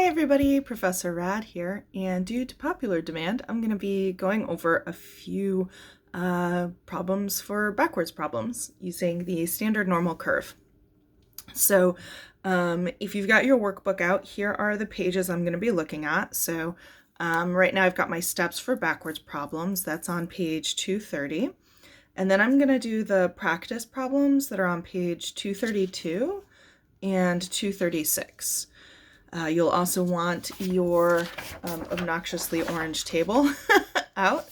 everybody, Professor Rad here, and due to popular demand, I'm going to be going over a few problems for backwards problems using the standard normal curve. So if you've got your workbook out, here are the pages I'm going to be looking at. So right now I've got my steps for backwards problems. That's on page 230. And then I'm going to do the practice problems that are on page 232 and 236. You'll also want your obnoxiously orange table out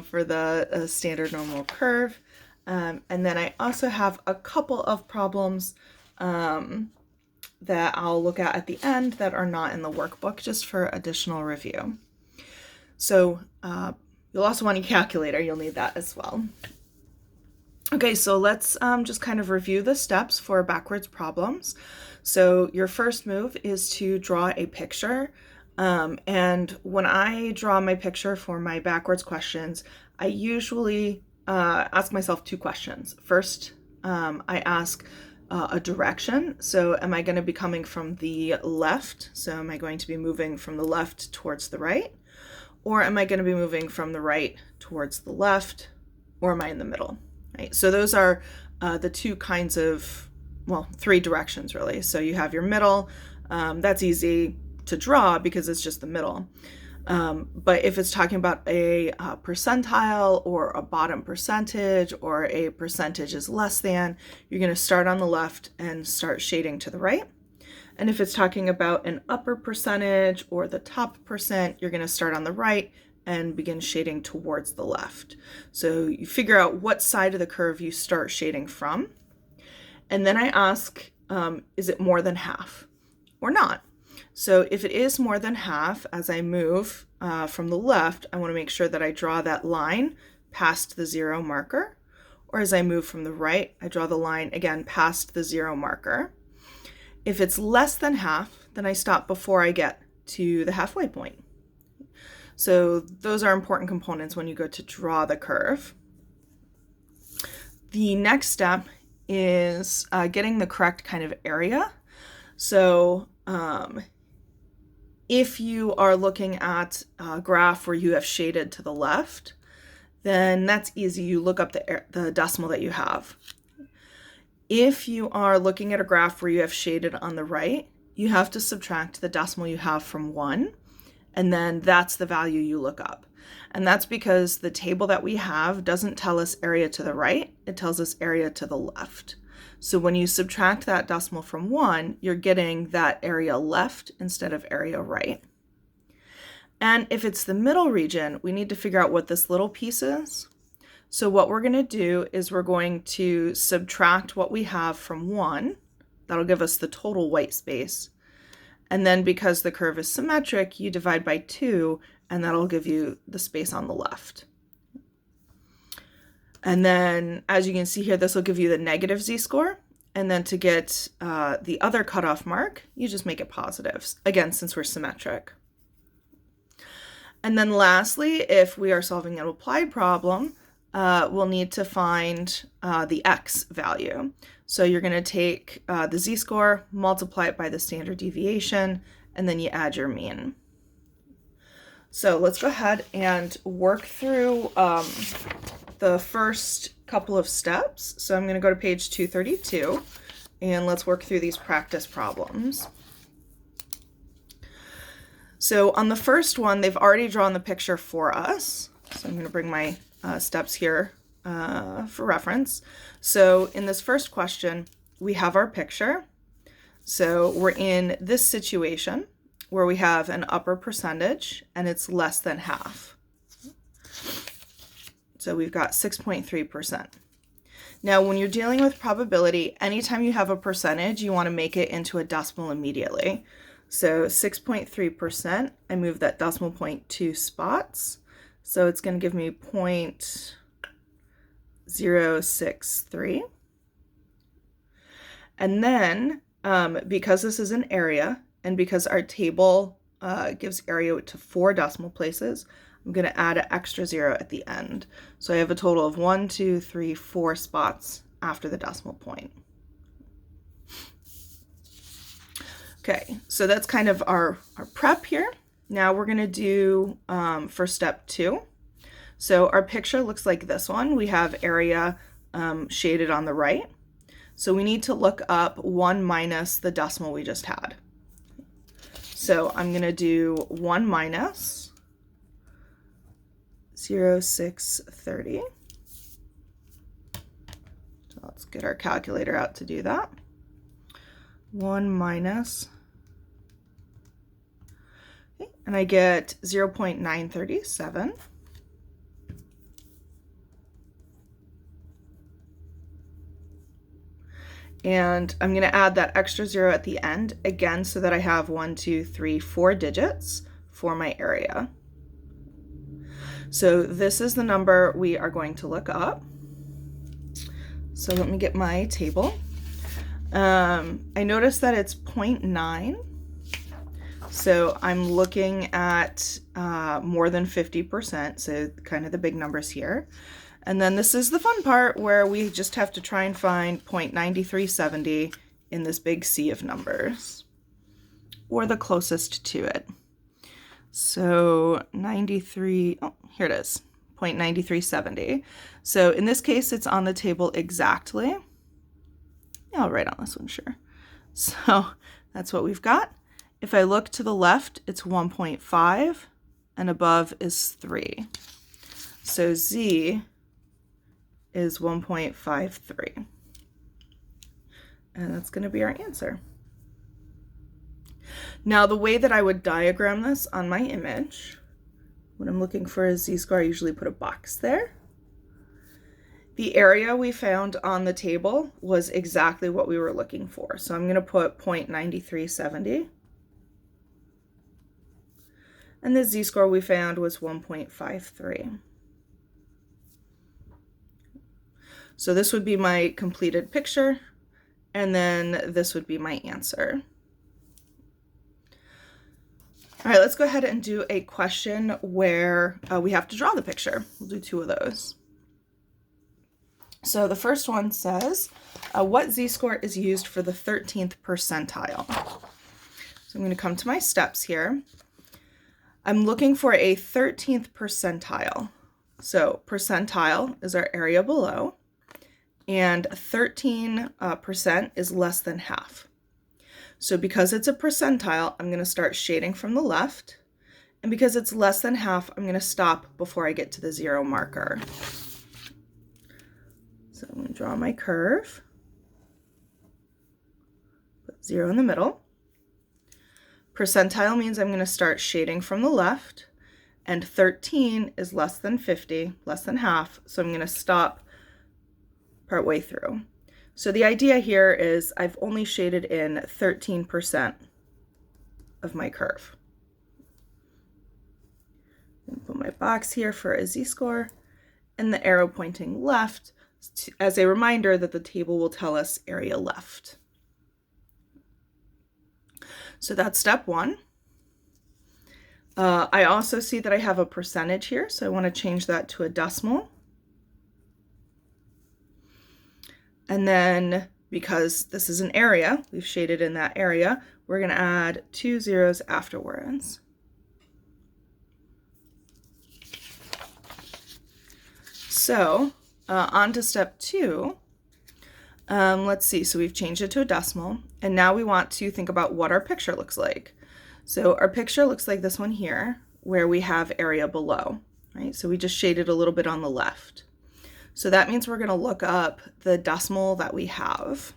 for the standard normal curve. And then I also have a couple of problems that I'll look at the end that are not in the workbook, just for additional review. So you'll also want a calculator. You'll need that as well. Okay, so let's just kind of review the steps for backwards problems. So your first move is to draw a picture. And when I draw my picture for my backwards questions, I usually ask myself two questions. First, I ask a direction. So am I going to be coming from the left? So am I going to be moving from the left towards the right? Or am I going to be moving from the right towards the left? Or am I in the middle? Right? So those are the two kinds of, well, three directions really. So you have your middle. That's easy to draw because it's just the middle. But if it's talking about a percentile or a bottom percentage or a percentage is less than, you're going to start on the left and start shading to the right. And if it's talking about an upper percentage or the top percent, you're going to start on the right and begin shading towards the left. So you figure out what side of the curve you start shading from. And then I ask, is it more than half or not? So if it is more than half, as I move from the left, I want to make sure that I draw that line past the 0 marker. Or as I move from the right, I draw the line again past the 0 marker. If it's less than half, then I stop before I get to the halfway point. So those are important components when you go to draw the curve. The next step is getting the correct kind of area. So if you are looking at a graph where you have shaded to the left, then that's easy. You look up the decimal that you have. If you are looking at a graph where you have shaded on the right, you have to subtract the decimal you have from 1, and then that's the value you look up. And that's because the table that we have doesn't tell us area to the right, it tells us area to the left. So when you subtract that decimal from 1, you're getting that area left instead of area right. And if it's the middle region, we need to figure out what this little piece is. So what we're going to do is we're going to subtract what we have from 1. That'll give us the total white space. And then because the curve is symmetric, you divide by 2, and that'll give you the space on the left. And then, as you can see here, this will give you the negative z-score. And then to get the other cutoff mark, you just make it positive, again, since we're symmetric. And then lastly, if we are solving an applied problem, we'll need to find the x value. So you're going to take the z-score, multiply it by the standard deviation, and then you add your mean. So let's go ahead and work through the first couple of steps. So I'm going to go to page 232, and let's work through these practice problems. So on the first one, they've already drawn the picture for us. So I'm going to bring my steps here for reference. So in this first question, we have our picture. So we're in this situation where we have an upper percentage and it's less than half. So we've got 6.3%. Now, when you're dealing with probability, anytime you have a percentage, you want to make it into a decimal immediately. So 6.3%, I move that decimal point 2 spots. So it's going to give me 0.063. And then, because this is an area, and because our table gives area to 4 decimal places, I'm going to add an extra 0 at the end. So I have a total of 1, 2, 3, 4 spots after the decimal point. Okay, so that's kind of our prep here. Now we're gonna do for step 2. So our picture looks like this one. We have area shaded on the right. So we need to look up 1 minus the decimal we just had. So I'm gonna do 1 minus 0.630. So let's get our calculator out to do that. 1 minus, okay, and I get 0.937. And I'm going to add that extra 0 at the end again so that I have 1, 2, 3, 4 digits for my area. So this is the number we are going to look up. So let me get my table. I noticed that it's 0.9. So I'm looking at more than 50%, so kind of the big numbers here. And then this is the fun part where we just have to try and find 0.9370 in this big sea of numbers, or the closest to it. So 93, oh, here it is, 0.9370. So in this case, it's on the table exactly. Yeah, I'll write on this one, sure. So that's what we've got. If I look to the left, it's 1.5, and above is 3. So Z is 1.53. And that's going to be our answer. Now, the way that I would diagram this on my image, when I'm looking for a z-score, I usually put a box there. The area we found on the table was exactly what we were looking for. So I'm going to put 0.9370. And the z-score we found was 1.53. So this would be my completed picture, and then this would be my answer. All right, let's go ahead and do a question where we have to draw the picture. We'll do 2 of those. So the first one says, what z-score is used for the 13th percentile? So I'm going to come to my steps here. I'm looking for a 13th percentile. So percentile is our area below, and 13% is less than half. So because it's a percentile, I'm going to start shading from the left, and because it's less than half, I'm going to stop before I get to the 0 marker. So I'm going to draw my curve, put 0 in the middle. Percentile means I'm going to start shading from the left, and 13 is less than 50, less than half, so I'm going to stop partway through. So the idea here is I've only shaded in 13% of my curve. I'm going to put my box here for a z-score, and the arrow pointing left as a reminder that the table will tell us area left. So that's step 1. I also see that I have a percentage here, so I want to change that to a decimal. And then because this is an area, we've shaded in that area, we're going to add 2 zeros afterwards. So on to step 2. Let's see, so we've changed it to a decimal, and now we want to think about what our picture looks like. So our picture looks like this one here, where we have area below, right? So we just shaded a little bit on the left. So that means we're going to look up the decimal that we have.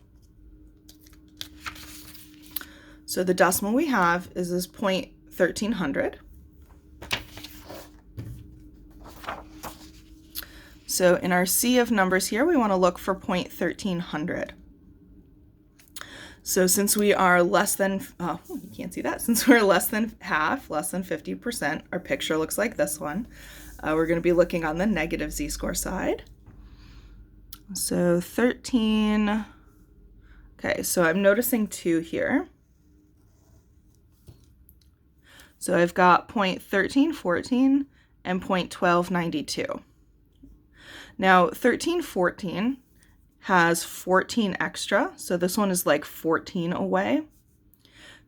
So the decimal we have is this 0.1300. So in our sea of numbers here, we want to look for 0.1300. So since we are less than, you can't see that, since we're less than half, less than 50%, our picture looks like this one. We're going to be looking on the negative z-score side. So 13, okay, so I'm noticing 2 here. So I've got 0.1314 and 0.1292. Now 1314 has 14 extra, so this one is like 14 away.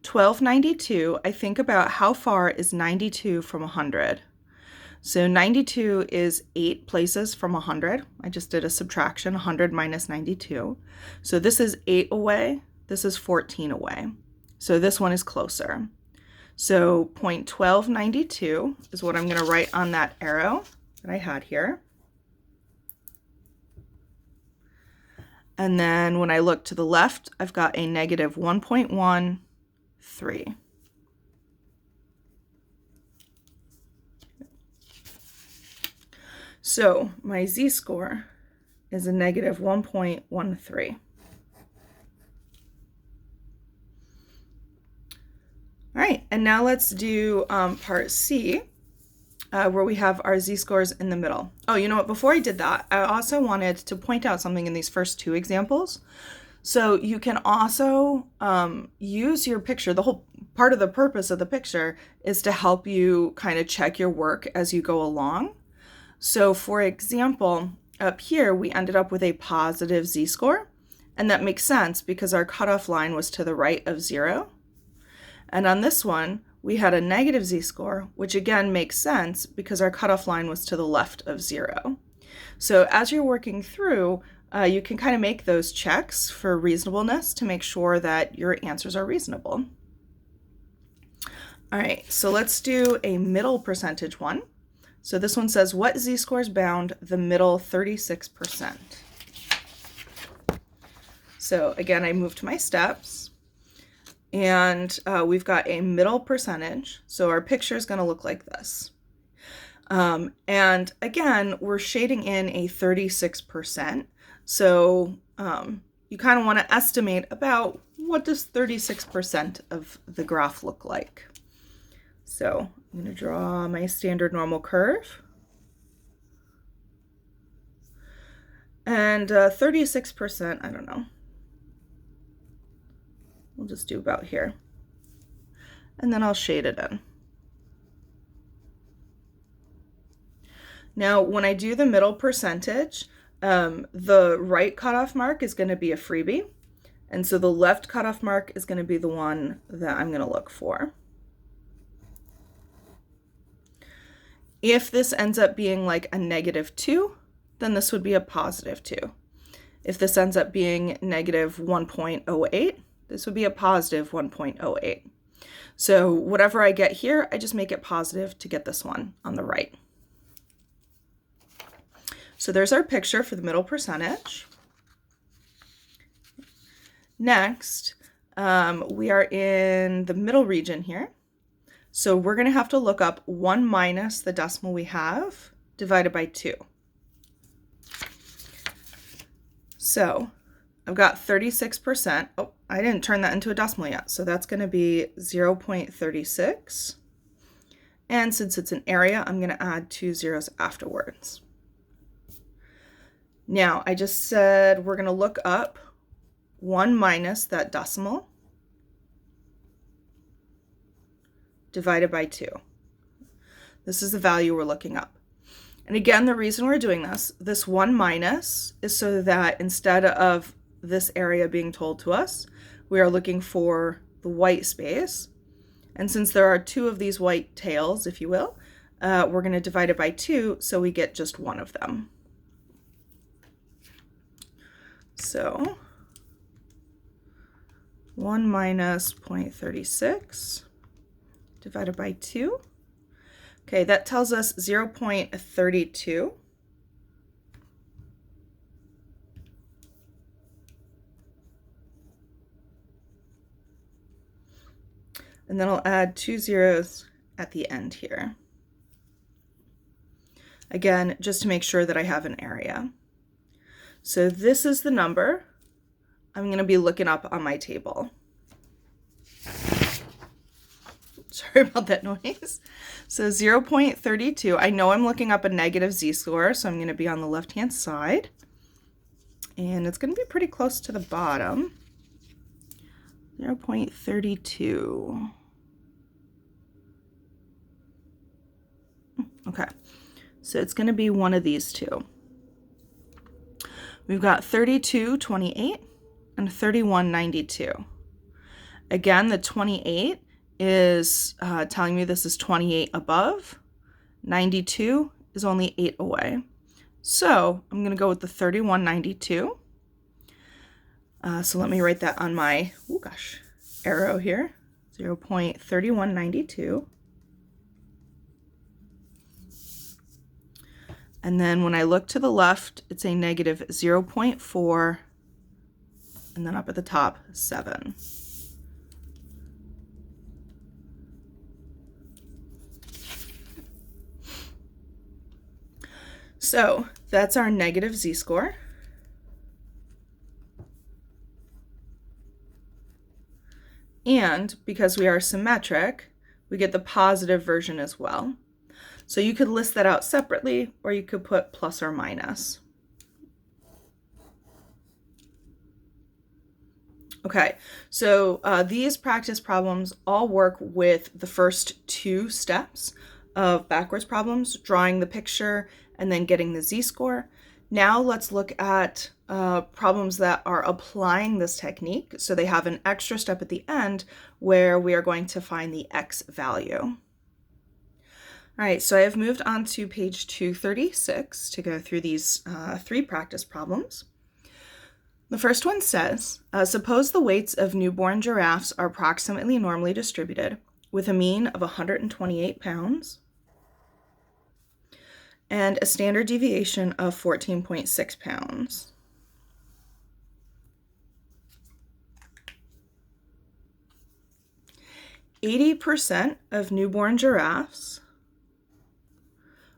1292, I think about how far is 92 from 100. So 92 is 8 places from 100. I just did a subtraction, 100 minus 92. So this is 8 away, this is 14 away. So this one is closer. So 0.1292 is what I'm going to write on that arrow that I had here. And then when I look to the left, I've got a negative 1.13. So my z-score is a negative 1.13. All right, and now let's do part C, where we have our z-scores in the middle. Oh, you know what? Before I did that, I also wanted to point out something in these first two examples. So you can also use your picture. The whole part of the purpose of the picture is to help you kind of check your work as you go along. So for example, up here, we ended up with a positive z-score, and that makes sense because our cutoff line was to the right of 0. And on this one, we had a negative z-score, which again makes sense because our cutoff line was to the left of 0. So as you're working through, you can kind of make those checks for reasonableness to make sure that your answers are reasonable. All right, so let's do a middle percentage one. So this one says, what z-scores bound the middle 36%? So again, I moved my steps. And we've got a middle percentage. So our picture is going to look like this. And again, we're shading in a 36%. So you kind of want to estimate about what does 36% of the graph look like. So I'm going to draw my standard normal curve. And 36%, I don't know. We'll just do about here. And then I'll shade it in. Now, when I do the middle percentage, the right cutoff mark is going to be a freebie. And so the left cutoff mark is going to be the one that I'm going to look for. If this ends up being like a -2, then this would be a +2. If this ends up being negative 1.08, this would be a positive 1.08. So whatever I get here, I just make it positive to get this one on the right. So there's our picture for the middle percentage. Next, we are in the middle region here. So we're going to have to look up 1 minus the decimal we have divided by 2. So I've got 36%. Oh, I didn't turn that into a decimal yet. So that's going to be 0.36. And since it's an area, I'm going to add 2 zeros afterwards. Now, I just said we're going to look up 1 minus that decimal divided by 2. This is the value we're looking up. And again, the reason we're doing this 1 minus is so that instead of this area being told to us, we are looking for the white space. And since there are 2 of these white tails, if you will, we're going to divide it by 2 so we get just one of them. So 1 minus 0.36 divided by 2. Okay, that tells us 0.32. And then I'll add 2 zeros at the end here. Again, just to make sure that I have an area. So this is the number I'm going to be looking up on my table. Sorry about that noise. So 0.32, I know I'm looking up a negative z-score, so I'm going to be on the left-hand side. And it's going to be pretty close to the bottom. 0.32. Okay, so it's going to be one of these two. We've got 32.28 and 31.92. Again, the 28 is telling me this is 28 above. 92 is only 8 away. So I'm going to go with the 3192. So let me write that on my, arrow here, 0.3192. And then when I look to the left, it's a negative 0.4, and then up at the top, 7. So that's our negative z-score. And because we are symmetric, we get the positive version as well. So you could list that out separately, or you could put plus or minus. Okay, so these practice problems all work with the first 2 steps of backwards problems, drawing the picture and then getting the z-score. Now let's look at problems that are applying this technique. So they have an extra step at the end where we are going to find the x value. All right, so I have moved on to page 236 to go through these 3 practice problems. The first one says, suppose the weights of newborn giraffes are approximately normally distributed with a mean of 128 pounds and a standard deviation of 14.6 pounds. %, of newborn giraffes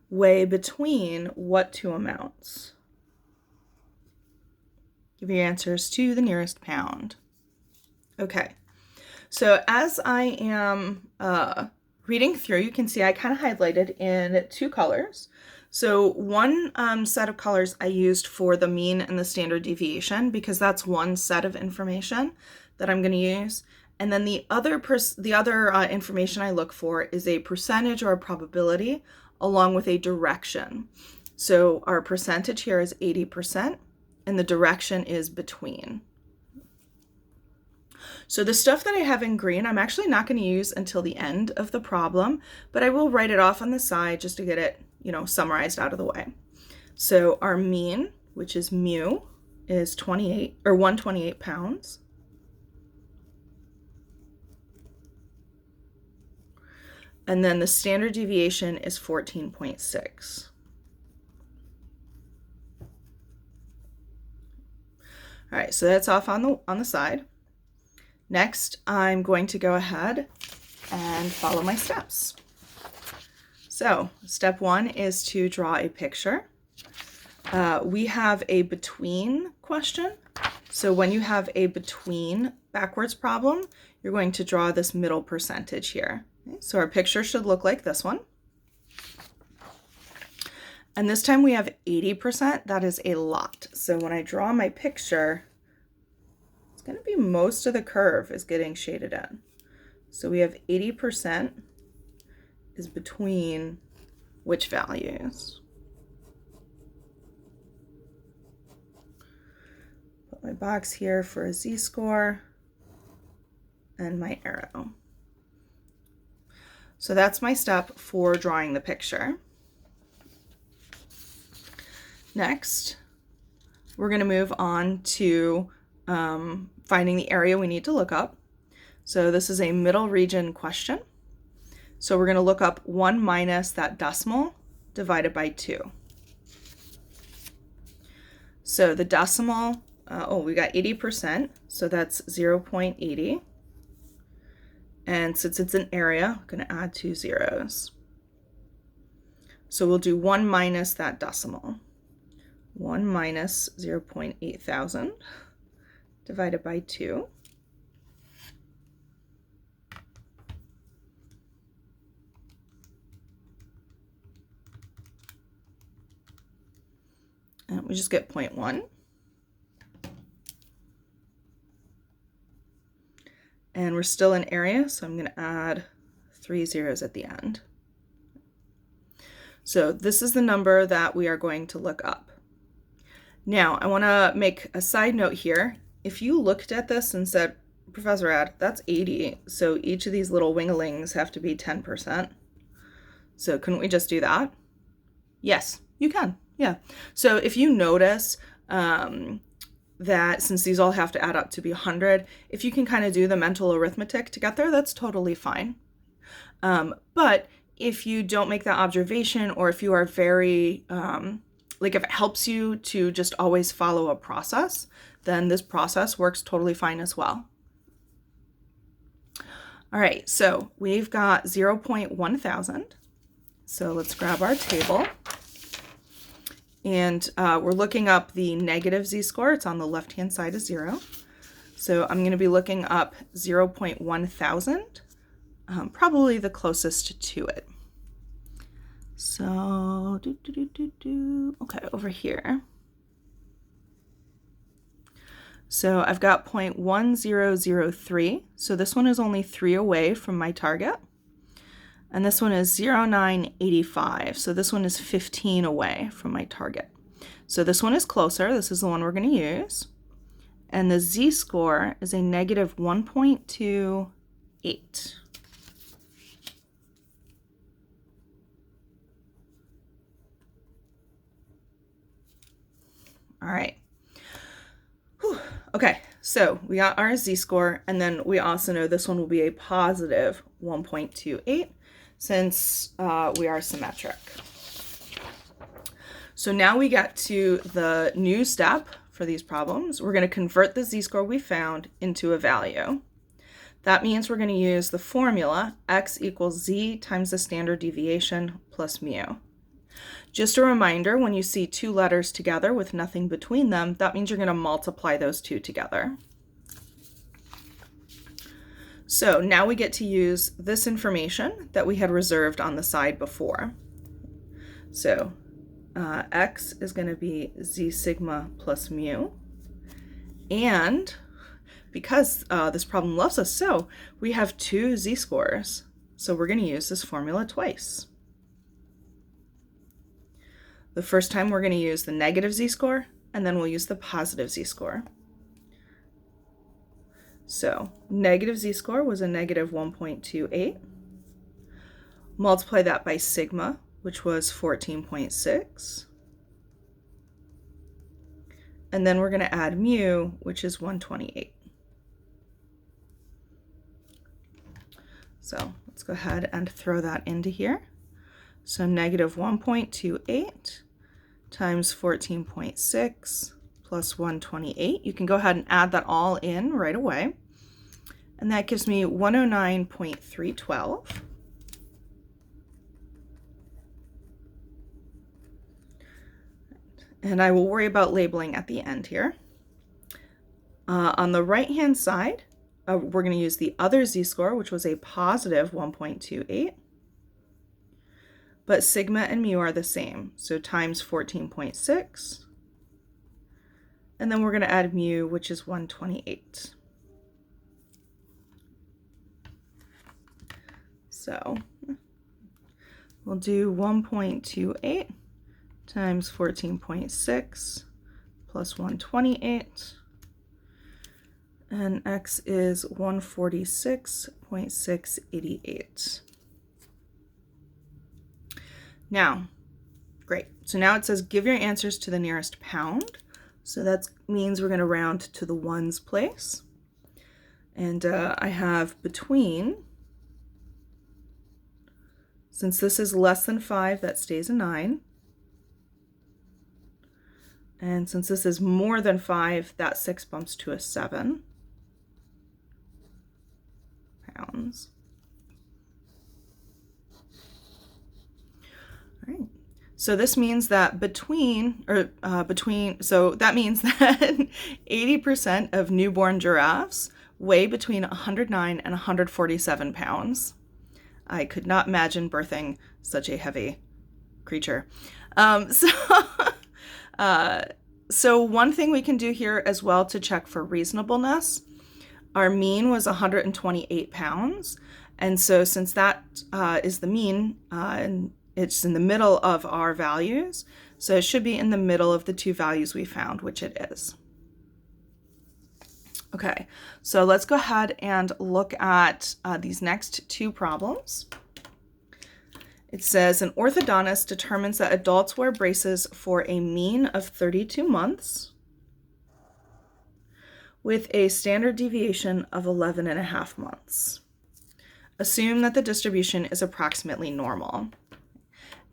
weigh between what 2 amounts? Give your answers to the nearest pound. Okay, so as I am reading through, you can see I kind of highlighted in 2 colors. So one set of colors I used for the mean and the standard deviation, because that's one set of information that I'm going to use. And then the other information I look for is a percentage or a probability along with a direction. So our percentage here is 80%, and the direction is between. So the stuff that I have in green, I'm actually not going to use until the end of the problem, but I will write it off on the side just to get it, summarized out of the way. So our mean, which is mu, is 128 pounds. And then the standard deviation is 14.6. All right, so that's off on the side. Next, I'm going to go ahead and follow my steps. So step 1 is to draw a picture. We have a between question. So when you have a between backwards problem, you're going to draw this middle percentage here. Okay, so our picture should look like this one. And this time we have 80%. That is a lot. So when I draw my picture, it's going to be most of the curve is getting shaded in. So we have 80% is between which values? Put my box here for a z-score and my arrow. So that's my step for drawing the picture. Next, we're going to move on to finding the area we need to look up. So this is a middle region question. So we're going to look up 1 minus that decimal divided by 2. So the decimal, we got 80%, so that's 0.80. And since it's an area, I'm going to add 2 zeros. So we'll do 1 minus that decimal. 1 minus 0.8 thousand divided by 2. And we just get 0.1. And we're still in area, so I'm going to add 3 zeros at the end. So this is the number that we are going to look up. Now, I want to make a side note here. If you looked at this and said Professor Ad, that's 80. So each of these little winglings have to be 10%. So couldn't we just do that? Yes, you can. Yeah. So if you notice that since these all have to add up to be 100, if you can kind of do the mental arithmetic to get there, that's totally fine. But if you don't make that observation, or if you are very, like if it helps you to just always follow a process, then this process works totally fine as well. All right, so we've got 0.1000. So let's grab our table. And we're looking up the negative z-score. It's on the left-hand side of 0. So I'm going to be looking up 0.1000, probably the closest to it. So, okay, over here. So I've got 0.1003. So this one is only 3 away from my target. And this one is 0.985. So this one is 15 away from my target. So this one is closer. This is the one we're going to use. And the z-score is a negative 1.28. All right. Whew. Okay, so we got our z-score, and then we also know this one will be a positive 1.28 since we are symmetric. So now we get to the new step for these problems. We're going to convert the z-score we found into a value. That means we're going to use the formula x equals z times the standard deviation plus mu. Just a reminder, when you see two letters together with nothing between them, that means you're going to multiply those two together. So now we get to use this information that we had reserved on the side before. So x is going to be z sigma plus mu. And because this problem loves us so, we have two z-scores. So we're going to use this formula twice. The first time we're going to use the negative z-score, and then we'll use the positive z-score. So negative z-score was a negative 1.28. Multiply that by sigma, which was 14.6. And then we're going to add mu, which is 128. So let's go ahead and throw that into here. So negative 1.28 times 14.6 plus 128. You can go ahead and add that all in right away. And that gives me 109.312. And I will worry about labeling at the end here. On the right-hand side, we're going to use the other z-score, which was a positive 1.28. But sigma and mu are the same, so times 14.6. And then we're going to add mu, which is 128. So we'll do 1.28 times 14.6 plus 128. And x is 146.688. Now, great. So now it says give your answers to the nearest pound. So that means we're going to round to the ones place. And I have between, since this is less than 5, that stays a 9. And since this is more than 5, that 6 bumps to a 7 pounds. All right. So this means that so that means that 80% of newborn giraffes weigh between 109 and 147 pounds. I could not imagine birthing such a heavy creature. So one thing we can do here as well to check for reasonableness, our mean was 128 pounds. And so since that is the mean, and it's in the middle of our values, so it should be in the middle of the two values we found, which it is. Okay, so let's go ahead and look at these next two problems. It says an orthodontist determines that adults wear braces for a mean of 32 months with a standard deviation of 11 and a half months. Assume that the distribution is approximately normal.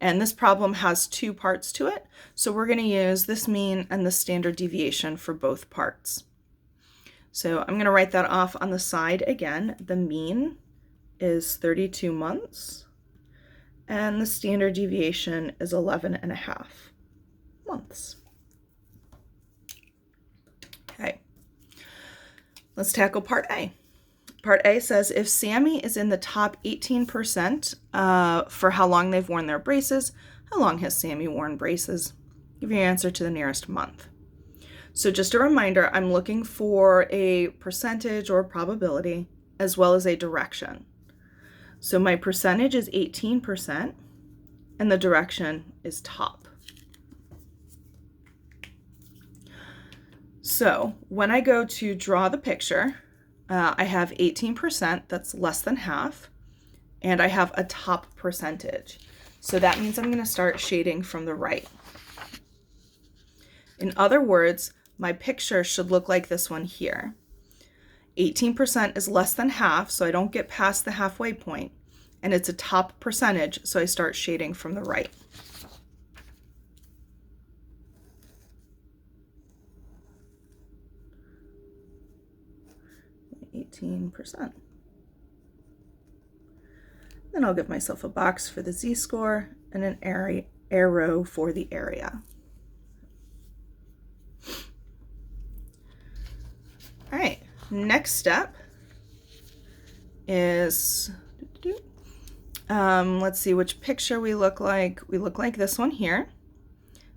And this problem has two parts to it, so we're going to use this mean and the standard deviation for both parts. So I'm going to write that off on the side again. The mean is 32 months, and the standard deviation is 11 and a half months. Okay, let's tackle part A. Part A says if Sammy is in the top 18% for how long they've worn their braces, how long has Sammy worn braces? Give your answer to the nearest month. So just a reminder, I'm looking for a percentage or probability as well as a direction. So my percentage is 18% and the direction is top. So when I go to draw the picture, I have 18%, that's less than half, and I have a top percentage. So that means I'm going to start shading from the right. In other words, my picture should look like this one here. 18% is less than half, so I don't get past the halfway point, and it's a top percentage, so I start shading from the right. %. Then I'll give myself a box for the z-score and an arrow for the area. All right, next step is, let's see which picture we look like. We look like this one here.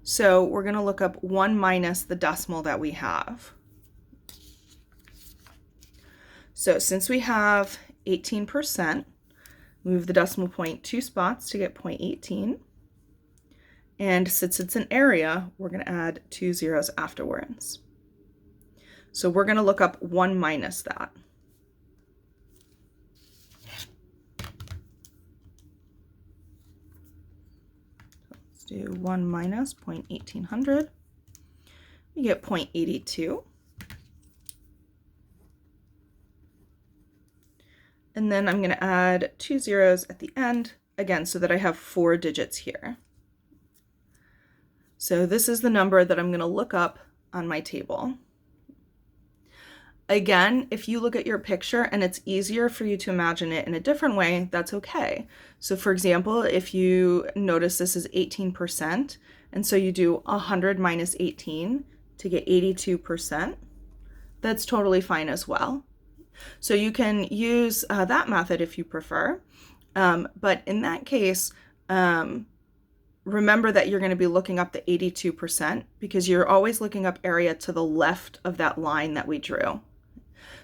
So we're going to look up 1 minus the decimal that we have. So since we have 18%, move the decimal point 2 spots to get 0.18. And since it's an area, we're going to add 2 zeros afterwards. So we're going to look up 1 minus that. Let's do 1 minus 0.1800. We get 0.82. And then I'm going to add 2 zeros at the end, again, so that I have 4 digits here. So this is the number that I'm going to look up on my table. Again, if you look at your picture and it's easier for you to imagine it in a different way, that's okay. So for example, if you notice this is 18%, and so you do 100 minus 18 to get 82%, that's totally fine as well. So you can use that method if you prefer, but in that case, remember that you're going to be looking up the 82% because you're always looking up area to the left of that line that we drew.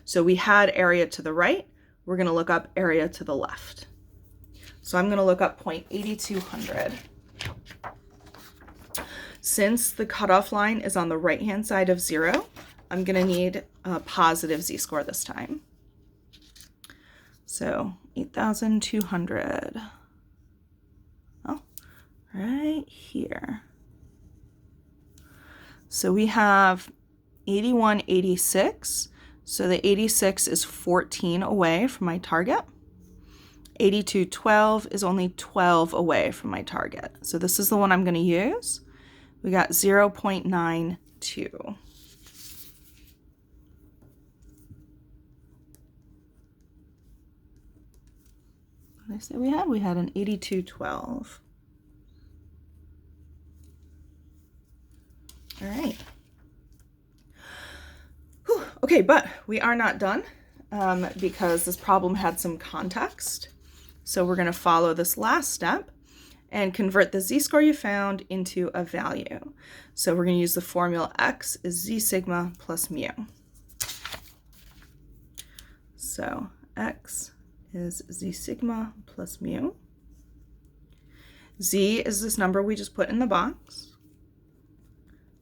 So we had area to the right, we're going to look up area to the left. So I'm going to look up 0.8200. Since the cutoff line is on the right-hand side of 0, I'm going to need a positive z-score this time. So 8,200. Oh, right here. So we have 8186. So the 86 is 14 away from my target. 8212 is only 12 away from my target. So this is the one I'm going to use. We got 0.92. What did I say we had? We had an 8212. All right. Whew. Okay, but we are not done because this problem had some context. So we're going to follow this last step and convert the z-score you found into a value. So we're going to use the formula x is z sigma plus mu. So x is z sigma plus mu. Z is this number we just put in the box.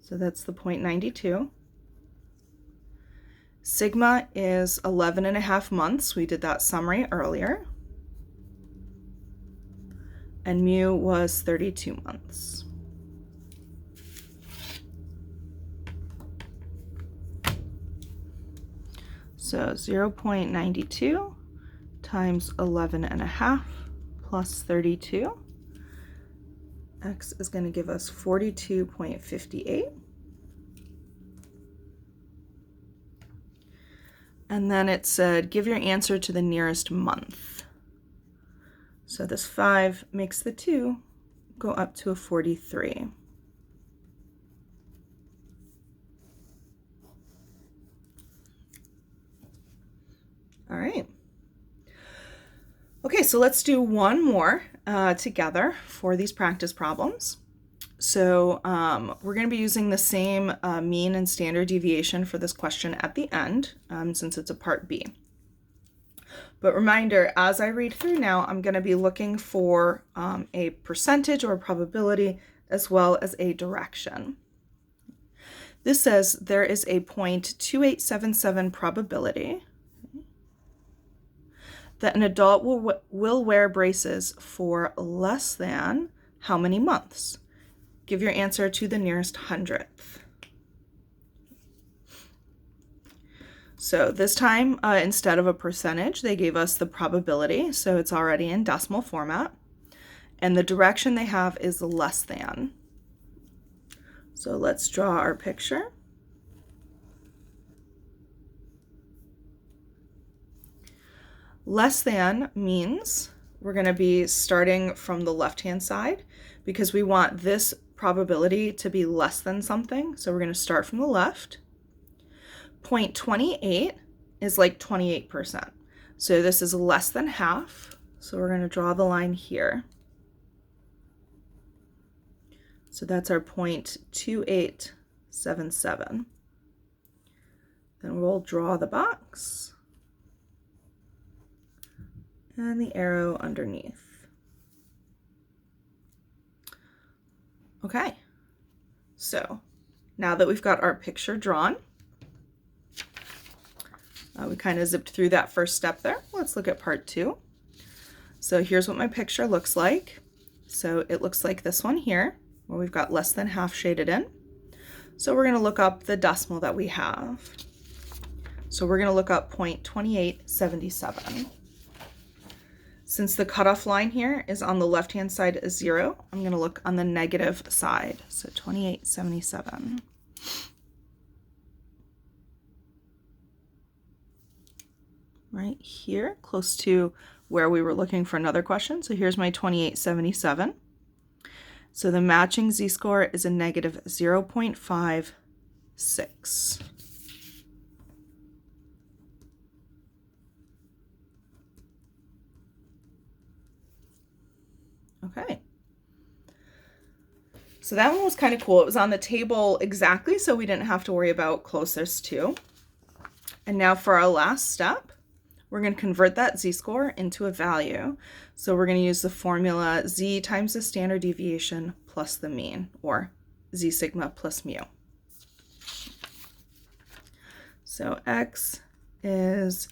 So that's the 0.92. Sigma is 11.5 months. We did that summary earlier. And mu was 32 months. So 0.92 times 11.5 plus 32. X is going to give us 42.58. And then it said, give your answer to the nearest month. So this 5 makes the 2 go up to a 43. All right. Okay, so let's do one more together for these practice problems. So we're going to be using the same mean and standard deviation for this question at the end, since it's a part B. But reminder, as I read through now, I'm going to be looking for a percentage or a probability as well as a direction. This says there is a 0.2877 probability that an adult will wear braces for less than how many months? Give your answer to the nearest hundredth. So this time, instead of a percentage, they gave us the probability, so it's already in decimal format. And the direction they have is less than. So let's draw our picture. Less than means we're going to be starting from the left-hand side because we want this probability to be less than something. So we're going to start from the left. 0.28 is like 28%. So this is less than half. So we're going to draw the line here. So that's our 0.2877. Then we'll draw the box and the arrow underneath. Okay, so now that we've got our picture drawn, we kind of zipped through that first step there. Let's look at part 2. So here's what my picture looks like. So it looks like this one here, where we've got less than half shaded in. So we're going to look up the decimal that we have. So we're going to look up 0.2877. Since the cutoff line here is on the left-hand side is 0, I'm going to look on the negative side. So 2877. Right here, close to where we were looking for another question. So here's my 2877. So the matching z-score is a negative 0.56. Okay. So that one was kind of cool. It was on the table exactly, so we didn't have to worry about closest to. And now for our last step, we're going to convert that z-score into a value. So we're going to use the formula z times the standard deviation plus the mean, or z sigma plus mu. So x is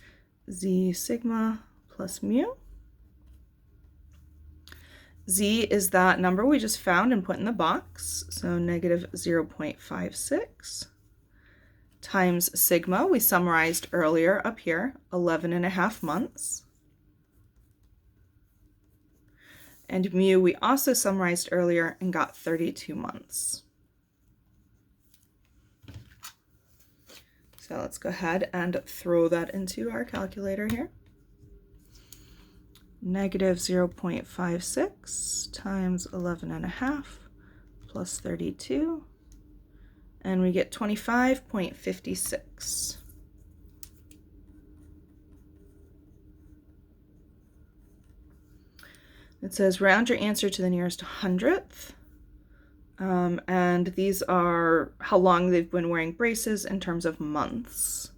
z sigma plus mu. Z is that number we just found and put in the box, so negative 0.56, times sigma, we summarized earlier up here, 11.5 months. And mu, we also summarized earlier and got 32 months. So let's go ahead and throw that into our calculator here. Negative 0.56 times 11.5 plus 32, and we get 25.56. It says round your answer to the nearest hundredth, and these are how long they've been wearing braces in terms of months.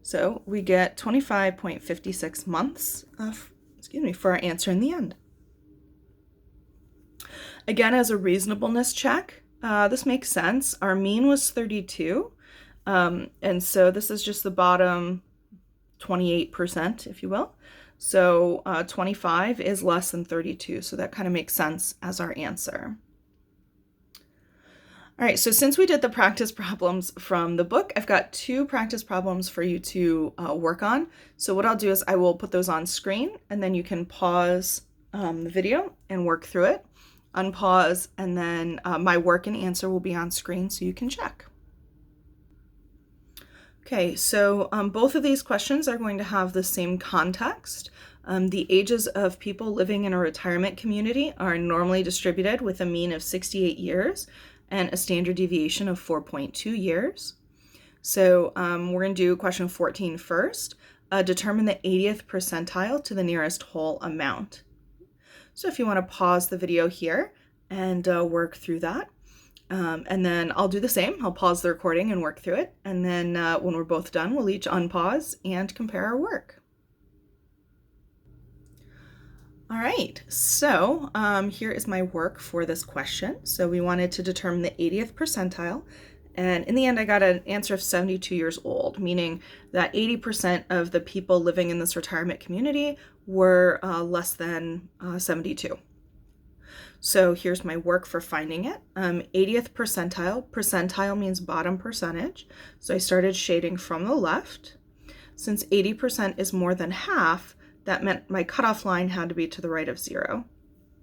So we get 25.56 months for our answer in the end. Again, as a reasonableness check, this makes sense. Our mean was 32. And so this is just the bottom 28%, if you will. So 25 is less than 32. So that kind of makes sense as our answer. All right, so since we did the practice problems from the book, I've got 2 practice problems for you to work on. So what I'll do is I will put those on screen, and then you can pause the video and work through it, unpause, and then my work and answer will be on screen so you can check. Okay, so both of these questions are going to have the same context. The ages of people living in a retirement community are normally distributed with a mean of 68 years and a standard deviation of 4.2 years. So we're going to do question 14 first. Determine the 80th percentile to the nearest whole amount. So if you want to pause the video here and work through that. And then I'll do the same. I'll pause the recording and work through it. And then when we're both done, we'll each unpause and compare our work. All right, so here is my work for this question. So we wanted to determine the 80th percentile. And in the end, I got an answer of 72 years old, meaning that 80% of the people living in this retirement community were less than 72. So here's my work for finding it. 80th percentile. Percentile means bottom percentage. So I started shading from the left. Since 80% is more than half, that meant my cutoff line had to be to the right of 0.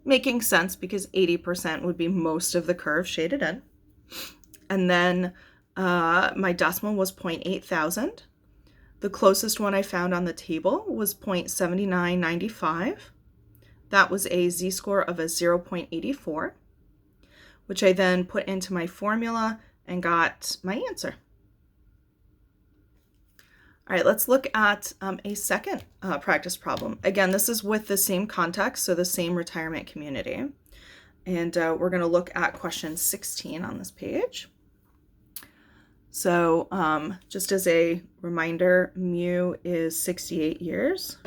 Making sense because 80% would be most of the curve shaded in. And then my decimal was 0.8 thousand. The closest one I found on the table was 0.7995. That was a z-score of a 0.84, which I then put into my formula and got my answer. All right, let's look at a second practice problem. Again, this is with the same context, so the same retirement community. And we're going to look at question 16 on this page. So just as a reminder, mu is 68 years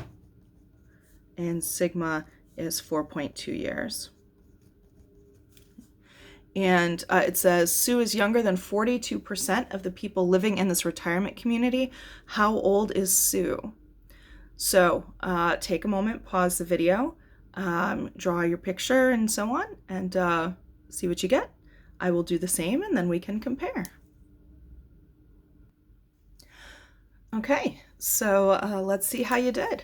and sigma is 4.2 years. And it says, Sue is younger than 42% of the people living in this retirement community. How old is Sue? So take a moment, pause the video, draw your picture and so on, and see what you get. I will do the same, and then we can compare. Okay, so let's see how you did.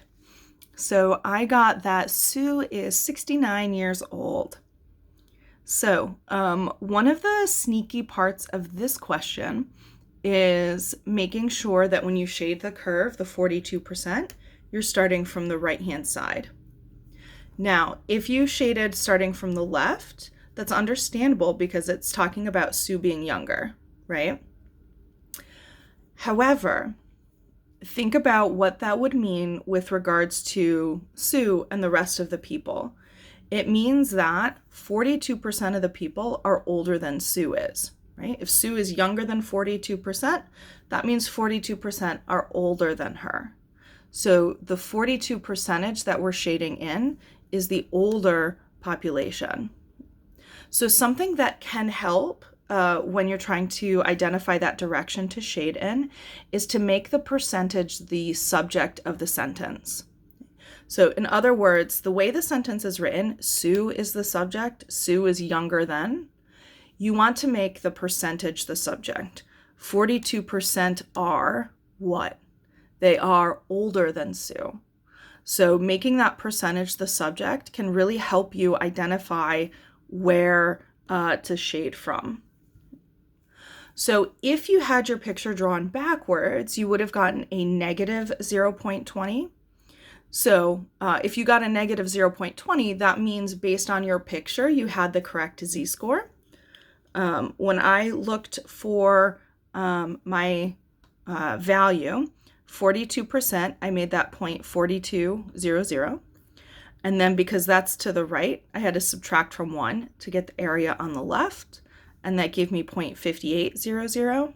So I got that Sue is 69 years old. So one of the sneaky parts of this question is making sure that when you shade the curve, the 42%, you're starting from the right-hand side. Now, if you shaded starting from the left, that's understandable because it's talking about Sue being younger, right? However, think about what that would mean with regards to Sue and the rest of the people. It means that 42% of the people are older than Sue is, right? If Sue is younger than 42%, that means 42% are older than her. So the 42% that we're shading in is the older population. So something that can help when you're trying to identify that direction to shade in is to make the percentage the subject of the sentence. So in other words, the way the sentence is written, Sue is the subject, Sue is younger than. You want to make the percentage the subject. 42% are what? They are older than Sue. So making that percentage the subject can really help you identify where to shade from. So if you had your picture drawn backwards, you would have gotten a negative 0.20. So if you got a negative 0.20, that means based on your picture, you had the correct z-score. When I looked for my value, 42%, I made that 0.4200. And then because that's to the right, I had to subtract from 1 to get the area on the left. And that gave me 0.5800.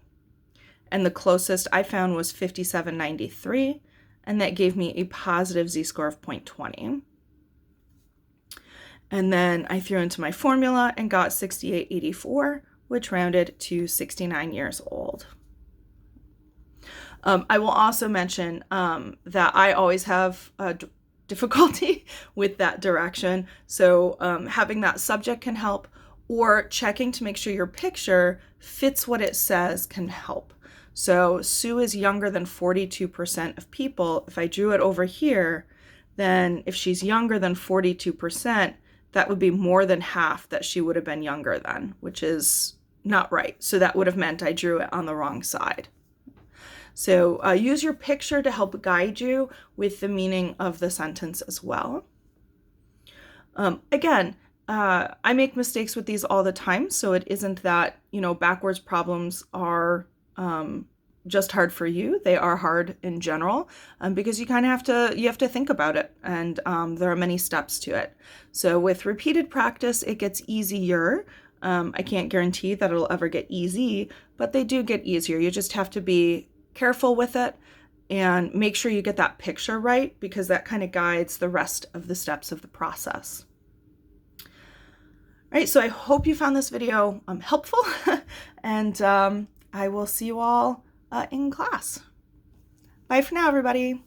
And the closest I found was 5793. And that gave me a positive z-score of 0.20. And then I threw into my formula and got 6884, which rounded to 69 years old. I will also mention that I always have difficulty with that direction. So having that subject can help, or checking to make sure your picture fits what it says can help. So Sue is younger than 42% of people. If I drew it over here, then if she's younger than 42%, that would be more than half that she would have been younger than, which is not right. So that would have meant I drew it on the wrong side. So use your picture to help guide you with the meaning of the sentence as well. Again, I make mistakes with these all the time, so it isn't that, backwards problems are just hard for you. They are hard in general because you kind of have to think about it, and there are many steps to it. So with repeated practice, it gets easier. I can't guarantee that it'll ever get easy, but they do get easier. You just have to be careful with it and make sure you get that picture right, because that kind of guides the rest of the steps of the process. All right, so I hope you found this video helpful, and I will see you all in class. Bye for now, everybody.